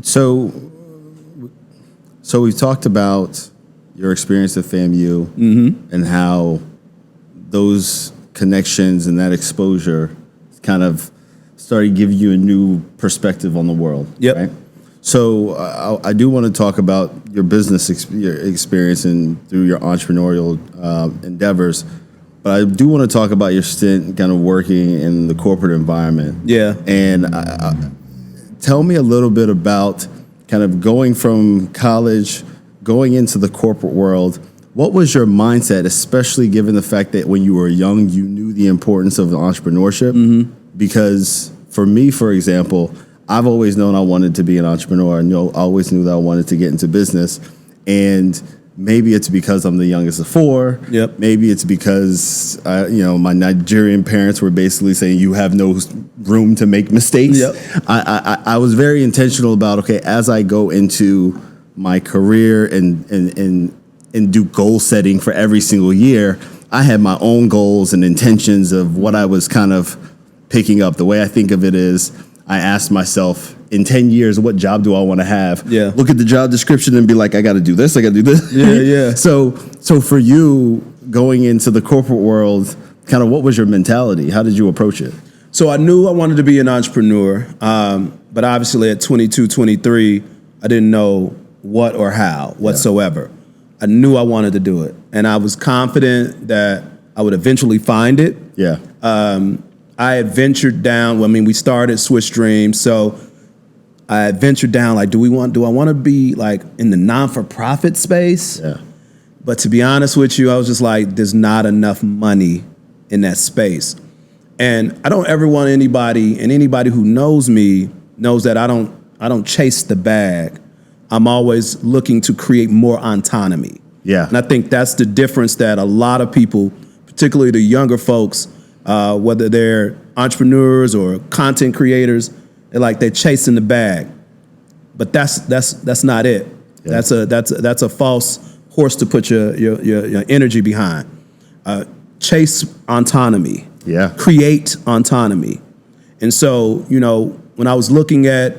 So, so we've talked about your experience at FAMU and how those connections and that exposure kind of started giving you a new perspective on the world. Yep. Right? So I do want to talk about your business your experience and through your entrepreneurial endeavors, but I do want to talk about your stint kind of working in the corporate environment. Yeah. And tell me a little bit about kind of going from college, going into the corporate world. What was your mindset, especially given the fact that when you were young, you knew the importance of entrepreneurship? Because for me, for example, I've always known I wanted to be an entrepreneur. I always knew that I wanted to get into business. And maybe it's because I'm the youngest of four. Yep. Maybe it's because, my Nigerian parents were basically saying you have no room to make mistakes. Yep. I was very intentional about, okay, as I go into my career and do goal setting for every single year, I had my own goals and intentions of what I was kind of picking up. The way I think of it is, I asked myself, in 10 years, what job do I want to have? Yeah. Look at the job description and be like, I got to do this, I got to do this. Yeah. So for you, going into the corporate world, kind of what was your mentality? How did you approach it? So I knew I wanted to be an entrepreneur, but obviously at 22, 23, I didn't know what or how whatsoever. I knew I wanted to do it, and I was confident that I would eventually find it. Yeah. I had ventured down. We started Swiss Dreams, so I had ventured down. Like, do I want to be like in the non-for-profit space? Yeah. But to be honest with you, I was just like, there's not enough money in that space, and I don't ever want anybody. And anybody who knows me knows that I don't chase the bag. I'm always looking to create more autonomy. Yeah. And I think that's the difference that a lot of people, particularly the younger folks, whether they're entrepreneurs or content creators, they're chasing the bag, but that's not it. Yeah. That's a false horse to put your energy behind. Chase autonomy. Yeah. Create autonomy. And so, when I was looking at,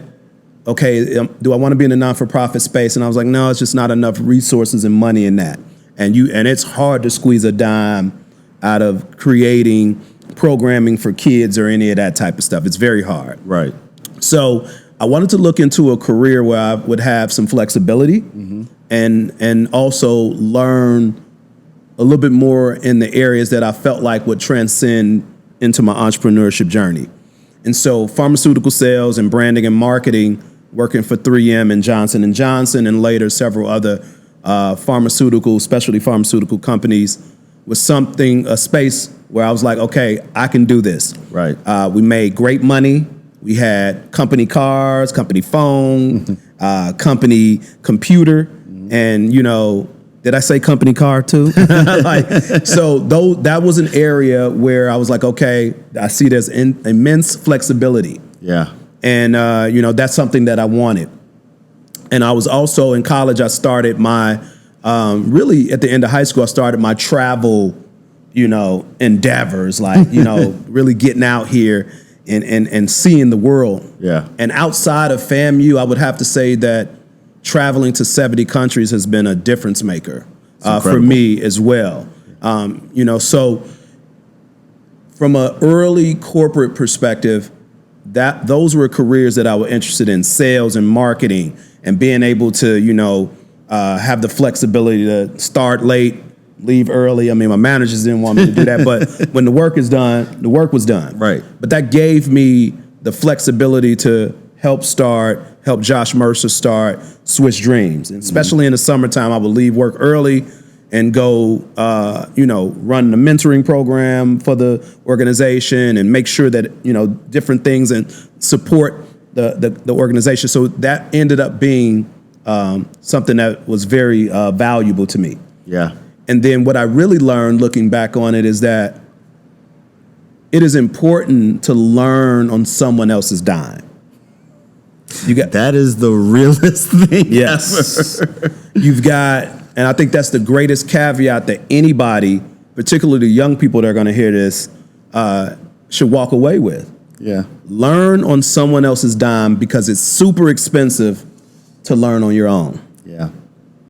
okay, do I want to be in the non-for-profit space? And I was like, no, it's just not enough resources and money in that. And it's hard to squeeze a dime out of creating programming for kids or any of that type of stuff. It's very hard. Right. So I wanted to look into a career where I would have some flexibility and also learn a little bit more in the areas that I felt like would transcend into my entrepreneurship journey. And so pharmaceutical sales and branding and marketing, working for 3M and Johnson & Johnson and later several other specialty pharmaceutical companies, was a space where I was like, okay, I can do this. Right. We made great money. We had company cars, company phone, company computer, and did I say company car too? That was an area where I was like, okay, I see there's immense flexibility. Yeah. And that's something that I wanted. And I was also in college. I started my really at the end of high school. I started my travel, endeavors, really getting out here and seeing the world. Yeah. And outside of FAMU, I would have to say that traveling to 70 countries has been a difference maker for me as well. So from an early corporate perspective, those were careers that I was interested in: sales and marketing, and being able to, have the flexibility to start late, leave early. My managers didn't want me to do that, but when the work is done, the work was done. Right. But that gave me the flexibility to help Josh Mercer start Swiss Dreams. And especially in the summertime, I would leave work early and go, run the mentoring program for the organization and make sure that, different things and support the organization. So that ended up being something that was very valuable to me. Yeah. And then what I really learned looking back on it is that it is important to learn on someone else's dime. That is the realest thing. Yes. Ever. You've got, and I think that's the greatest caveat that anybody, particularly the young people that are going to hear this, should walk away with. Yeah. Learn on someone else's dime because it's super expensive to learn on your own.